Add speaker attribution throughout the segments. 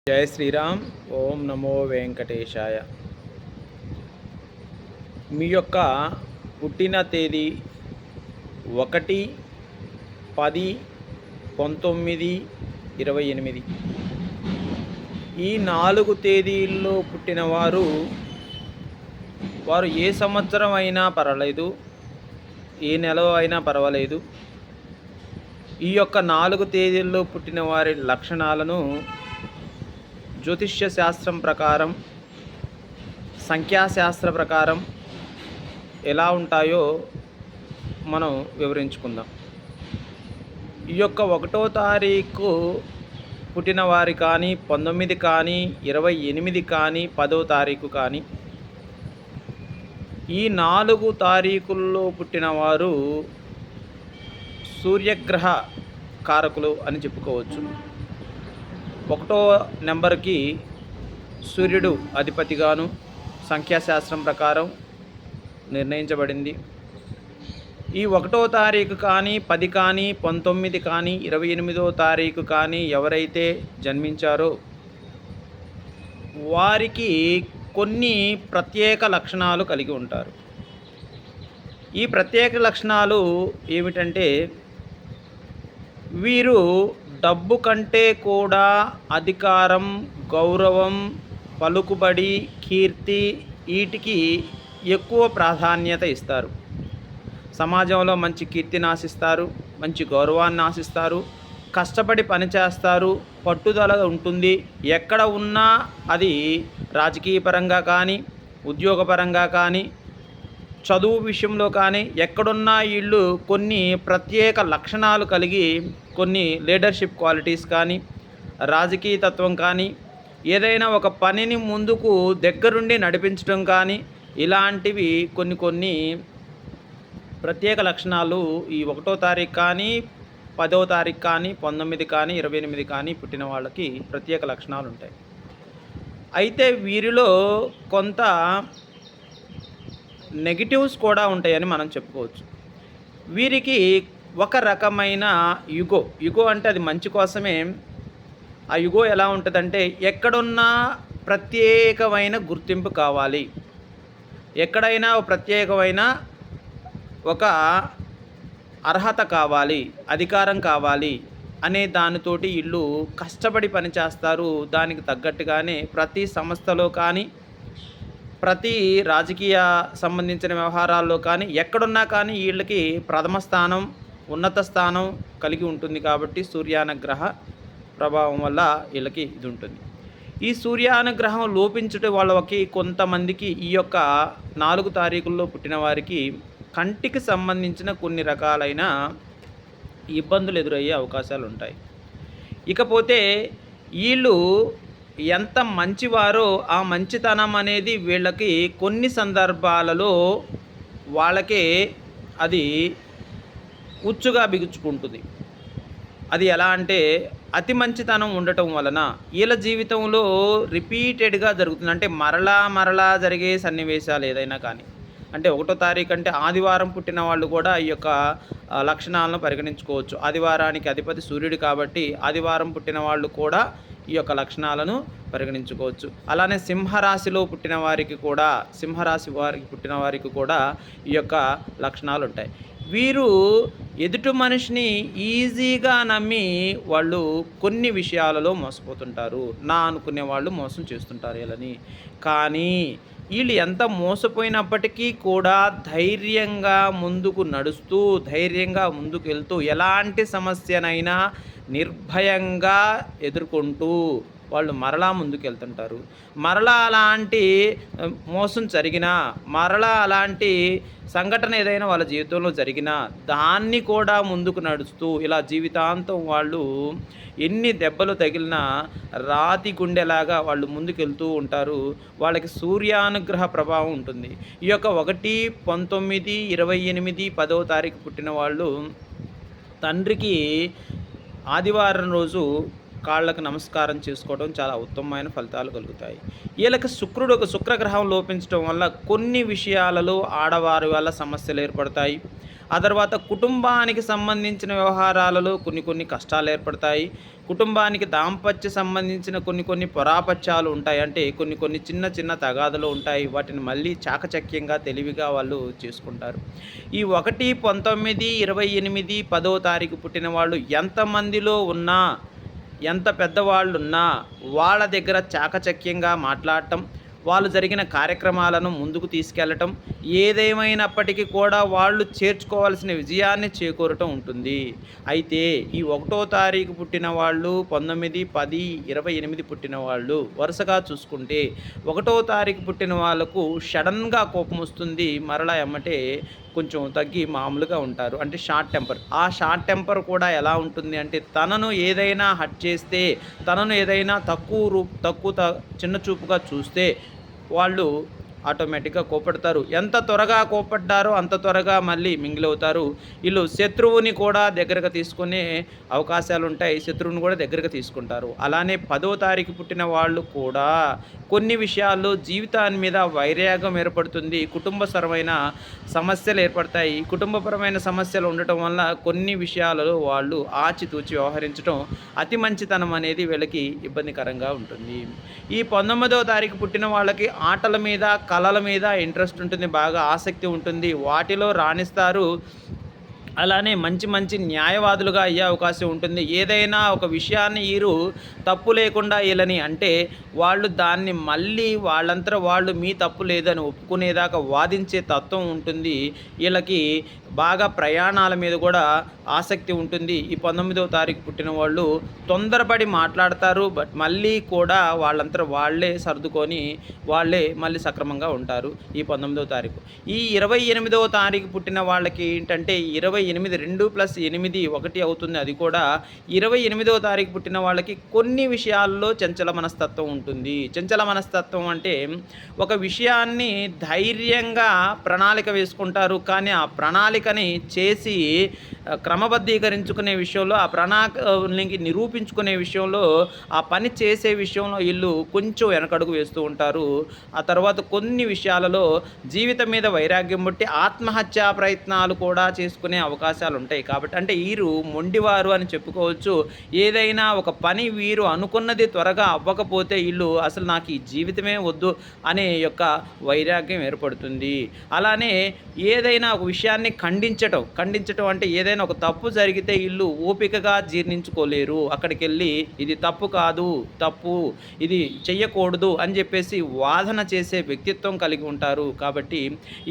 Speaker 1: జై శ్రీరామ్. ఓం నమో వెంకటేశాయ. మీ యొక్క పుట్టిన తేదీ 1-10-19-28 ఈ 4 తేదీల్లో పుట్టిన వారు ఏ సంవత్సరం అయినా పర్వాలేదు, ఏ నెల అయినా పర్వాలేదు. ఈ యొక్క 4 తేదీల్లో పుట్టిన వారి లక్షణాలను జ్యోతిష్య శాస్త్రం ప్రకారం, సంఖ్యాశాస్త్ర ప్రకారం ఎలా ఉంటాయో మనం వివరించుకుందాం. ఈ యొక్క 1వ తారీఖు పుట్టిన వారి కానీ, 19 కానీ, 28 కానీ, 10వ తారీఖు కానీ, ఈ 4 తారీఖుల్లో పుట్టిన వారు సూర్యగ్రహ కారకులు అని చెప్పుకోవచ్చు. 1వ నెంబర్కి సూర్యుడు అధిపతిగాను సంఖ్యాశాస్త్రం ప్రకారం నిర్ణయించబడింది. ఈ 1వ తారీఖు కానీ, 10 కానీ, 19 కానీ, 28వ తారీఖు కానీ ఎవరైతే జన్మించారో వారికి కొన్ని ప్రత్యేక లక్షణాలు కలిగి ఉంటారు. ఈ ప్రత్యేక లక్షణాలు ఏమిటంటే, వీరు డబ్బు కంటే కూడా అధికారం, గౌరవం, పలుకుబడి, కీర్తి వీటికి ఎక్కువ ప్రాధాన్యత ఇస్తారు. సమాజంలో మంచి కీర్తిని ఆశిస్తారు, మంచి గౌరవాన్ని ఆశిస్తారు, కష్టపడి పనిచేస్తారు, పట్టుదల ఉంటుంది. ఎక్కడ ఉన్నా అది రాజకీయపరంగా కానీ, ఉద్యోగపరంగా కానీ, చదువు విషయంలో కానీ ఎక్కడున్నా వీళ్ళు కొన్ని ప్రత్యేక లక్షణాలు కలిగి, కొన్ని లీడర్షిప్ క్వాలిటీస్ కానీ, రాజకీయ తత్వం కానీ, ఏదైనా ఒక పనిని ముందుకు దగ్గరుండి నడిపించడం కానీ, ఇలాంటివి కొన్ని ప్రత్యేక లక్షణాలు ఈ 1వ తారీఖు కానీ, 10వ తారీఖు కానీ, 19 కానీ, 28 కానీ పుట్టిన వాళ్ళకి ప్రత్యేక లక్షణాలు ఉంటాయి. అయితే వీరిలో కొంత నెగిటివ్స్ కూడా ఉంటాయని మనం చెప్పుకోవచ్చు. వీరికి ఒక రకమైన యుగో అంటే అది మంచి కోసమే. ఆ యుగో ఎలా ఉంటుందంటే, ఎక్కడున్నా ప్రత్యేకమైన గుర్తింపు కావాలి, ఎక్కడైనా ప్రత్యేకమైన ఒక అర్హత కావాలి, అధికారం కావాలి అనే దానితోటి వీళ్ళు కష్టపడి పనిచేస్తారు. దానికి తగ్గట్టుగానే ప్రతి సంస్థలో కానీ, ప్రతి రాజకీయ సంబంధించిన వ్యవహారాల్లో కానీ, ఎక్కడున్నా కానీ వీళ్ళకి ప్రథమ స్థానం, ఉన్నత స్థానం కలిగి ఉంటుంది. కాబట్టి సూర్యానుగ్రహ ప్రభావం వల్ల వీళ్ళకి ఇది ఉంటుంది. ఈ సూర్యానుగ్రహం లోపించడం వాళ్ళకి కొంతమందికి ఈ యొక్క 4 తారీఖుల్లో పుట్టిన వారికి కంటికి సంబంధించిన కొన్ని రకాలైన ఇబ్బందులు ఎదురయ్యే అవకాశాలు ఉంటాయి. ఇకపోతే వీళ్ళు ఎంత మంచివారో ఆ మంచితనం అనేది వీళ్ళకి కొన్ని సందర్భాలలో వాళ్ళకే అది ఉచ్చుగా బిగుచుకుంటుంది. అది ఎలా అంటే, అతి మంచితనం ఉండటం వలన వీళ్ళ జీవితంలో రిపీటెడ్గా జరుగుతుంది. అంటే మరలా జరిగే సన్నివేశాలు ఏదైనా కానీ, అంటే 1వ తారీఖు అంటే ఆదివారం పుట్టిన వాళ్ళు కూడా ఈ యొక్క లక్షణాలను పరిగణించుకోవచ్చు. ఆదివారానికి అధిపతి సూర్యుడు కాబట్టి ఆదివారం పుట్టిన వాళ్ళు కూడా ఈ యొక్క లక్షణాలను పరిగణించుకోవచ్చు. అలానే సింహరాశిలో పుట్టిన వారికి కూడా, సింహరాశి వారికి పుట్టిన వారికి కూడా ఈ యొక్క లక్షణాలు ఉంటాయి. వీరు ఎదుటి మనిషిని ఈజీగా నమ్మి వాళ్ళు కొన్ని విషయాలలో మోసపోతుంటారు. అనుకునే వాళ్ళు మోసం చేస్తుంటారు వీళ్ళని. కానీ వీళ్ళు ఎంత మోసపోయినప్పటికీ కూడా ధైర్యంగా ముందుకు నడుస్తూ, ధైర్యంగా ముందుకు వెళ్తూ, ఎలాంటి సమస్యనైనా నిర్భయంగా ఎదుర్కొంటూ వాళ్ళు మరలా ముందుకు వెళ్తుంటారు. మరలా అలాంటి మోసం జరిగినా, మరలా అలాంటి సంఘటన ఏదైనా వాళ్ళ జీవితంలో జరిగినా దాన్ని కూడా ముందుకు నడుస్తూ ఇలా జీవితాంతం వాళ్ళు ఎన్ని దెబ్బలు తగిలినా రాతి గుండెలాగా వాళ్ళు ముందుకెళ్తూ ఉంటారు. వాళ్ళకి సూర్యానుగ్రహ ప్రభావం ఉంటుంది. ఈ యొక్క 1, 19, 28, 10వ తారీఖు పుట్టిన వాళ్ళు తండ్రికి ఆదివారం రోజు కాళ్ళకు నమస్కారం చేసుకోవడం చాలా ఉత్తమమైన ఫలితాలు కలుగుతాయి. వీళ్ళకి శుక్రగ్రహం లోపించడం వల్ల కొన్ని విషయాలలో ఆడవారి వల్ల సమస్యలు ఏర్పడతాయి. ఆ తర్వాత కుటుంబానికి సంబంధించిన వ్యవహారాలలో కొన్ని కొన్ని కష్టాలు ఏర్పడతాయి. కుటుంబానికి దాంపత్య సంబంధించిన కొన్ని కొన్ని పొరాపచ్యాలు ఉంటాయి. అంటే కొన్ని కొన్ని చిన్న చిన్న తగాదులు ఉంటాయి. వాటిని మళ్ళీ చాకచక్యంగా తెలివిగా వాళ్ళు చేసుకుంటారు. ఈ 1, 19, 28, 10వ తారీఖు పుట్టిన వాళ్ళు ఎంతమందిలో ఉన్నా, ఎంత పెద్దవాళ్ళున్నా వాళ్ళ దగ్గర చాకచక్యంగా మాట్లాడటం, వాళ్ళు జరిగిన కార్యక్రమాలను ముందుకు తీసుకెళ్ళటం, ఏదేమైనప్పటికీ కూడా వాళ్ళు చేర్చుకోవాల్సిన విజయాన్ని చేకూరటం ఉంటుంది. అయితే ఈ 1వ తారీఖు పుట్టిన వాళ్ళు, 19, 10, 28 పుట్టిన వాళ్ళు వరుసగా చూసుకుంటే 1వ తారీఖు పుట్టిన వాళ్ళకు సడన్గా కోపం వస్తుంది. మరలా ఎమ్మటే కొంచెం తగ్గి మామూలుగా ఉంటారు. అంటే షార్ట్ టెంపర్. ఆ షార్ట్ టెంపర్ కూడా ఎలా ఉంటుంది అంటే తనను ఏదైనా హర్ట్ చేస్తే, తనను ఏదైనా చిన్న చూపుగా చూస్తే వాళ్ళు ఆటోమేటిక్‌గా కోపడతారు. ఎంత త్వరగా కోపడ్డారో అంత త్వరగా మళ్ళీ మింగిల్ అవుతారు. వీళ్ళు శత్రువుని కూడా దగ్గరగా తీసుకునే అవకాశాలుంటాయి. శత్రువుని కూడా దగ్గరగా తీసుకుంటారు. అలానే 10వ తారీఖు పుట్టిన వాళ్ళు కూడా కొన్ని విషయాల్లో జీవితాన్ని మీద వైరాగ్యం ఏర్పడుతుంది. కుటుంబపరమైన సమస్యలు ఏర్పడతాయి. కుటుంబపరమైన సమస్యలు ఉండటం వల్ల కొన్ని విషయాలలో వాళ్ళు ఆచితూచి వ్యవహరించడం, అతి మంచితనం అనేది వీళ్ళకి ఇబ్బందికరంగా ఉంటుంది. ఈ 19వ తారీఖు పుట్టిన వాళ్ళకి ఆటల మీద, కళల మీద ఇంట్రెస్ట్ ఉంటుంది. బాగా ఆసక్తి ఉంటుంది. వాటిలో రాణిస్తారు. అలానే మంచి మంచి న్యాయవాదులుగా అయ్యే అవకాశం ఉంటుంది. ఏదైనా ఒక విషయాన్ని వీరు తప్పు లేకుండా వీళ్ళని అంటే వాళ్ళు దాన్ని మళ్ళీ వాళ్ళంతట వాళ్ళు మీ తప్పు లేదని ఒప్పుకునేదాకా వాదించే తత్వం ఉంటుంది. వీళ్ళకి బాగా ప్రయాణాల మీద కూడా ఆసక్తి ఉంటుంది. ఈ 19వ తారీఖు పుట్టిన వాళ్ళు తొందరపడి మాట్లాడతారు. బట్ మళ్ళీ కూడా వాళ్ళంతట వాళ్ళే సర్దుకొని వాళ్ళే మళ్ళీ సక్రమంగా ఉంటారు. ఈ 19వ తారీఖు. ఈ 28వ తారీఖు పుట్టిన వాళ్ళకి ఏంటంటే 28 2 + 8 1 అవుతుంది. అది కూడా 28వ తారీఖు పుట్టిన వాళ్ళకి కొన్ని విషయాల్లో చంచల మనస్తత్వం ఉంటుంది. చంచల మనస్తత్వం అంటే ఒక విషయాన్ని ధైర్యంగా ప్రణాళిక వేసుకుంటారు. కానీ ఆ ప్రణాళికని చేసి క్రమబద్ధీకరించుకునే విషయంలో, ఆ ప్రణాళికని నిరూపించుకునే విషయంలో, ఆ పని చేసే విషయంలో వీళ్ళు కొంచెం వెనకడుగు వేస్తూ ఉంటారు. ఆ తర్వాత కొన్ని విషయాలలో జీవితం మీద వైరాగ్యం బట్టి ఆత్మహత్యా ప్రయత్నాలు కూడా చేసుకునే అవకాశాలు ఉంటాయి. కాబట్టి అంటే వీరు మొండివారు అని చెప్పుకోవచ్చు. ఏదైనా ఒక పని వీరు అనుకున్నది త్వరగా అవ్వకపోతే వీళ్ళు అసలు నాకు ఈ జీవితమే వద్దు అనే యొక్క వైరాగ్యం ఏర్పడుతుంది. అలానే ఏదైనా ఒక విషయాన్ని ఖండించటం అంటే ఏదైనా ఒక తప్పు జరిగితే వీళ్ళు ఓపికగా జీర్ణించుకోలేరు. అక్కడికెళ్ళి ఇది తప్పు కాదు, తప్పు, ఇది చెయ్యకూడదు అని చెప్పేసి వాదన చేసే వ్యక్తిత్వం కలిగి ఉంటారు. కాబట్టి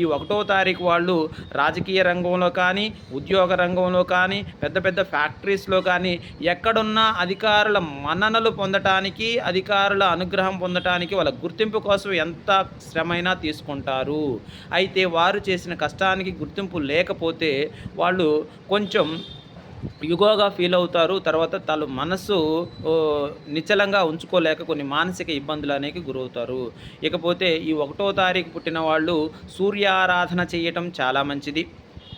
Speaker 1: ఈ 1వ తారీఖు వాళ్ళు రాజకీయ రంగంలో కానీ, ఉద్యోగ రంగంలో కానీ, పెద్ద పెద్ద ఫ్యాక్టరీస్లో కానీ ఎక్కడున్నా అధికారుల మన్ననలు పొందటానికి, అధికారుల అనుగ్రహం పొందటానికి, వాళ్ళ గుర్తింపు కోసం ఎంత శ్రమైనా తీసుకుంటారు. అయితే వారు చేసిన కష్టానికి గుర్తింపు లేకపోతే వాళ్ళు కొంచెం యుగోగా ఫీల్ అవుతారు. తర్వాత తను మనసు నిశ్చలంగా ఉంచుకోలేక కొన్ని మానసిక ఇబ్బందులు అనేవి గురవుతారు. ఇకపోతే ఈ 1వ తారీఖు పుట్టిన వాళ్ళు సూర్యారాధన చేయటం చాలా మంచిది.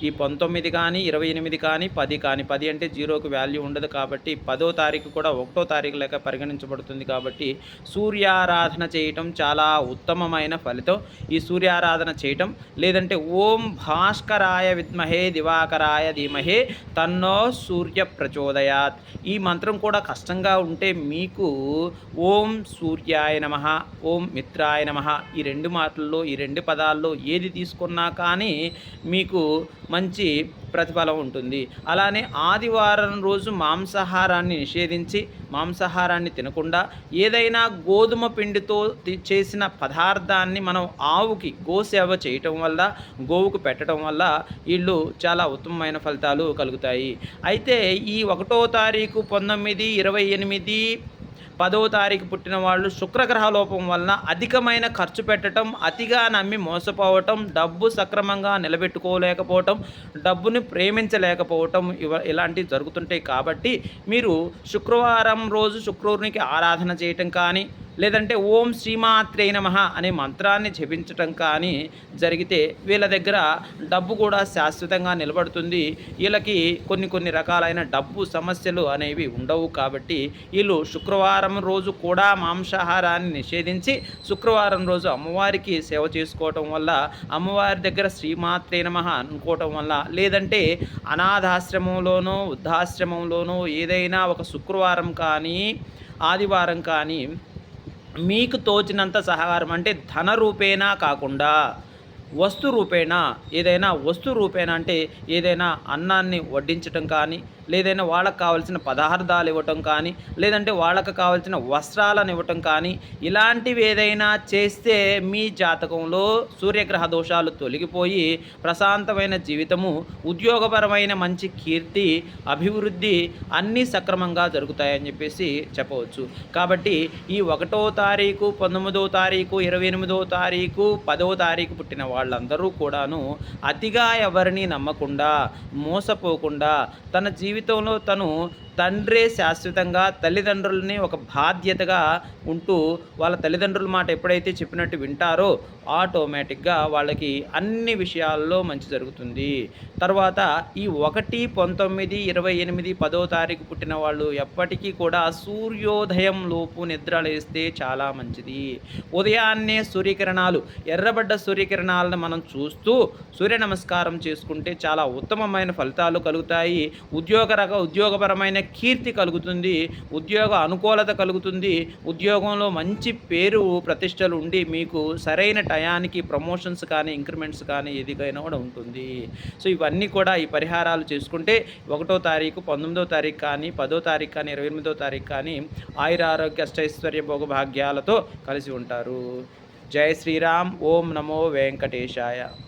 Speaker 1: ఈ 19 కానీ, 28 కానీ, 10 కానీ, 10 అంటే 0కి వాల్యూ ఉండదు కాబట్టి 10వ తారీఖు కూడా 1వ తారీఖు లెక్క పరిగణించబడుతుంది. కాబట్టి సూర్యారాధన చేయటం చాలా ఉత్తమమైన ఫలితం. ఈ సూర్యారాధన చేయటం, లేదంటే ఓం భాస్కరాయ విద్మహే దివాకరాయ ధీమహే తన్నో సూర్య ప్రచోదయాత్, ఈ మంత్రం కూడా కష్టంగా ఉంటే మీకు ఓం సూర్యాయ నమః, ఓం మిత్రాయ నమః, ఈ 2 మాటల్లో, ఈ 2 పదాల్లో ఏది తీసుకున్నా కానీ మీకు మంచి ప్రతిఫలం ఉంటుంది. అలానే ఆదివారం రోజు మాంసాహారాన్ని నిషేధించి, మాంసాహారాన్ని తినకుండా ఏదైనా గోధుమ పిండితో చేసిన పదార్థాన్ని మనం ఆవుకి గోసేవ చేయటం వల్ల, గోవుకు పెట్టడం వల్ల వీళ్ళు చాలా ఉత్తమమైన ఫలితాలు కలుగుతాయి. అయితే ఈ 1వ తారీఖు, 19, 28, 10వ తారీఖు పుట్టిన వాళ్ళు శుక్రగ్రహ లోపం వలన అధికమైన ఖర్చు పెట్టడం, అతిగా నమ్మి మోసపోవటం, డబ్బు సక్రమంగా నిలబెట్టుకోలేకపోవటం, డబ్బుని ప్రేమించలేకపోవటం ఇలాంటివి జరుగుతుంటాయి. కాబట్టి మీరు శుక్రవారం రోజు శుక్రునికి ఆరాధన చేయటం కానీ, లేదంటే ఓం శ్రీమాత్రే నమః అనే మంత్రాన్ని జపించటం కానీ జరిగితే వీళ్ళ దగ్గర డబ్బు కూడా శాశ్వతంగా నిలబడుతుంది. వీళ్ళకి కొన్ని రకాలైన డబ్బు సమస్యలు అనేవి ఉండవు. కాబట్టి వీళ్ళు శుక్రవారం రోజు కూడా మాంసాహారాన్ని నిషేధించి శుక్రవారం రోజు అమ్మవారికి సేవ చేసుకోవటం వల్ల, అమ్మవారి దగ్గర శ్రీమాత్రే నమః అనుకోవటం వల్ల, లేదంటే అనాథాశ్రమంలోనో వృద్ధాశ్రమంలోనో ఏదైనా ఒక శుక్రవారం కానీ ఆదివారం కానీ మీకు తోచినంత సహకారం, అంటే ధన రూపేణా కాకుండా వస్తు రూపేణా, ఏదైనా వస్తు రూపేణా అంటే ఏదైనా అన్నాన్ని వడ్డించటం కానీ, లేదైనా వాళ్ళకు కావాల్సిన పదార్థాలు ఇవ్వటం కానీ, లేదంటే వాళ్ళకు కావాల్సిన వస్త్రాలను ఇవ్వటం కానీ, ఇలాంటివి ఏదైనా చేస్తే మీ జాతకంలో సూర్యగ్రహ దోషాలు తొలగిపోయి ప్రశాంతమైన జీవితము, ఉద్యోగపరమైన మంచి కీర్తి, అభివృద్ధి అన్నీ సక్రమంగా జరుగుతాయని చెప్పేసి చెప్పవచ్చు. కాబట్టి ఈ 1వ తారీఖు, 19వ తారీఖు, 28వ తారీఖు, 10వ తారీఖు పుట్టిన వాళ్ళందరూ కూడాను అతిగా ఎవరిని నమ్మకుండా, మోసపోకుండా, తన జీవితంలో తను తండ్రే శాశ్వతంగా తల్లిదండ్రులని ఒక బాధ్యతగా ఉంటూ వాళ్ళ తల్లిదండ్రుల మాట ఎప్పుడైతే చెప్పినట్టు వింటారో ఆటోమేటిక్గా వాళ్ళకి అన్ని విషయాల్లో మంచి జరుగుతుంది. తర్వాత ఈ 1, 19, 28, 10వ తారీఖు పుట్టిన వాళ్ళు ఎప్పటికీ కూడా సూర్యోదయం లోపు నిద్ర లేస్తే చాలా మంచిది. ఉదయాన్నే సూర్యకిరణాలు, ఎర్రబడ్డ సూర్యకిరణాలను మనం చూస్తూ సూర్య నమస్కారం చేసుకుంటే చాలా ఉత్తమమైన ఫలితాలు కలుగుతాయి. ఉద్యోగపరమైన కీర్తి కలుగుతుంది, ఉద్యోగ అనుకూలత కలుగుతుంది, ఉద్యోగంలో మంచి పేరు ప్రతిష్టలు ఉండి మీకు సరైన టయానికి ప్రమోషన్స్ కానీ ఇంక్రిమెంట్స్ కానీ ఏదికైనా కూడా ఉంటుంది. సో ఇవన్నీ కూడా ఈ పరిహారాలు చేసుకుంటే 1వ తారీఖు, 19వ తారీఖు కానీ, 10వ తారీఖు కానీ, 28వ తారీఖు కానీ ఆయురారోగ్య అష్టైశ్వర్య భోగభాగ్యాలతో కలిసి ఉంటారు. జై శ్రీరామ్. ఓం నమో వెంకటేశాయ.